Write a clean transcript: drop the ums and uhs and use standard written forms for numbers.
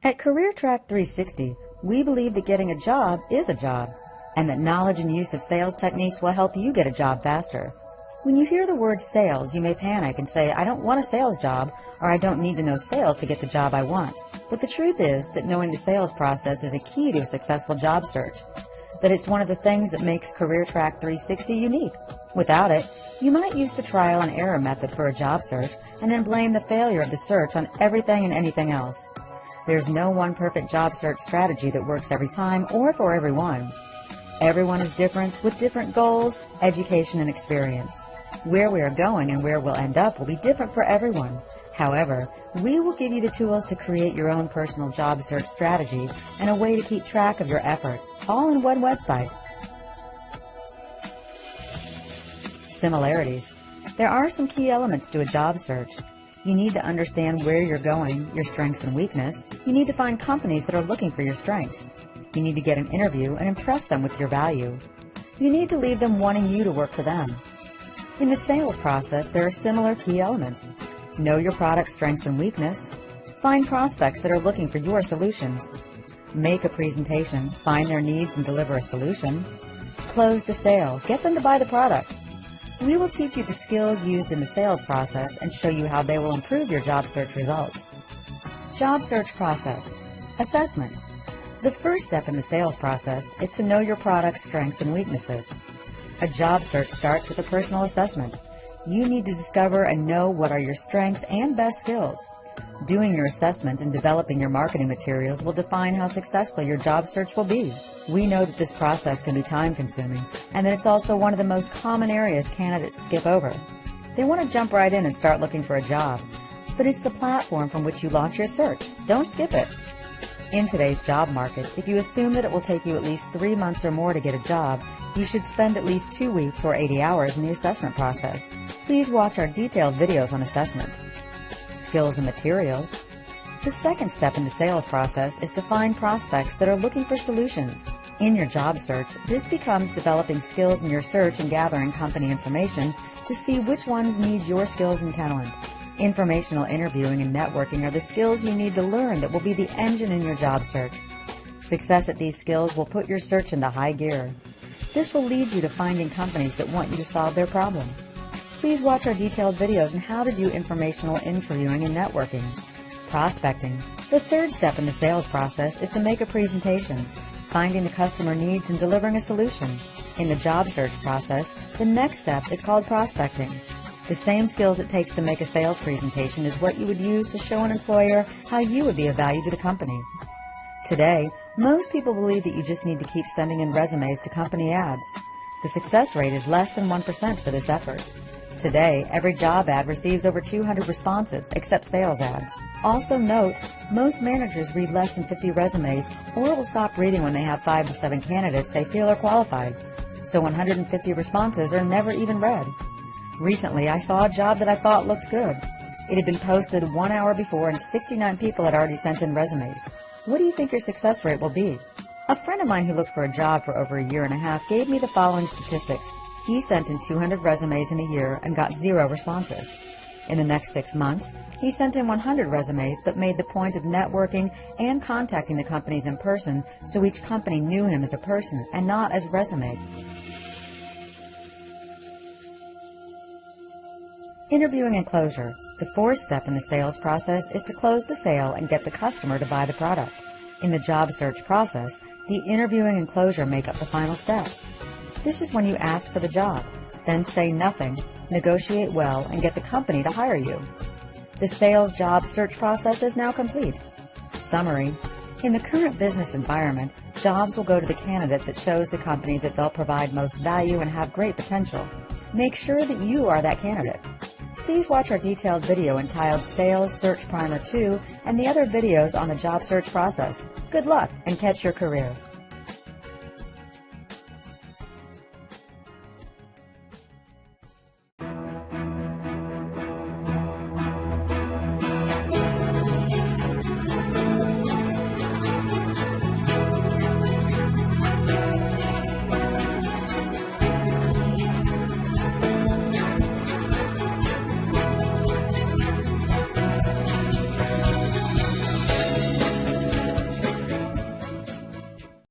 At Career Track 360, we believe that getting a job is a job, and that knowledge and use of sales techniques will help you get a job faster. When you hear the word sales, you may panic and say, I don't want a sales job, or I don't need to know sales to get the job I want. But the truth is that knowing the sales process is a key to a successful job search, that it's one of the things that makes Career Track 360 unique. Without it, you might use the trial and error method for a job search and then blame the failure of the search on everything and anything else. There's no one perfect job search strategy that works every time or for everyone. Everyone is different with different goals, education, and experience. Where we are going and where we'll end up will be different for everyone. However, we will give you the tools to create your own personal job search strategy and a way to keep track of your efforts, all in one website. Similarities. There are some key elements to a job search. You need to understand where you're going, your strengths and weakness. You need to find companies that are looking for your strengths. You need to get an interview and impress them with your value. You need to leave them wanting you to work for them. In the sales process, there are similar key elements. Know your product's strengths and weakness. Find prospects that are looking for your solutions. Make a presentation, find their needs and deliver a solution. Close the sale, get them to buy the product. We will teach you the skills used in the sales process and show you how they will improve your job search results. Job search process. Assessment. The first step in the sales process is to know your product's strengths and weaknesses. A job search starts with a personal assessment. You need to discover and know what are your strengths and best skills. Doing your assessment and developing your marketing materials will define how successful your job search will be. We know that this process can be time-consuming and that it's also one of the most common areas candidates skip over. They want to jump right in and start looking for a job, but it's the platform from which you launch your search. Don't skip it. In today's job market, if you assume that it will take you at least 3 months or more to get a job, you should spend at least 2 weeks or 80 hours in the assessment process. Please watch our detailed videos on assessment. Skills and materials. The second step in the sales process is to find prospects that are looking for solutions. In your job search, this becomes developing skills in your search and gathering company information to see which ones need your skills and talent. Informational interviewing and networking are the skills you need to learn that will be the engine in your job search. Success at these skills will put your search into high gear. This will lead you to finding companies that want you to solve their problem. Please watch our detailed videos on how to do informational interviewing and networking. Prospecting. The third step in the sales process is to make a presentation, finding the customer needs and delivering a solution. In the job search process, the next step is called prospecting. The same skills it takes to make a sales presentation is what you would use to show an employer how you would be of value to the company. Today, most people believe that you just need to keep sending in resumes to company ads. The success rate is less than 1% for this effort. Today, every job ad receives over 200 responses, except sales ads. Also note, most managers read less than 50 resumes or will stop reading when they have 5 to 7 candidates they feel are qualified. So 150 responses are never even read. Recently, I saw a job that I thought looked good. It had been posted 1 hour before and 69 people had already sent in resumes. What do you think your success rate will be? A friend of mine who looked for a job for over 1.5 years gave me the following statistics. He sent in 200 resumes in a year and got 0 responses. In the next 6 months, he sent in 100 resumes but made the point of networking and contacting the companies in person so each company knew him as a person and not as a resume. Interviewing and closure. The fourth step in the sales process is to close the sale and get the customer to buy the product. In the job search process, the interviewing and closure make up the final steps. This is when you ask for the job, then say nothing, negotiate well, and get the company to hire you. The sales job search process is now complete. Summary. In the current business environment, jobs will go to the candidate that shows the company that they'll provide most value and have great potential. Make sure that you are that candidate. Please watch our detailed video entitled Sales Search Primer 2 and the other videos on the job search process. Good luck and catch your career.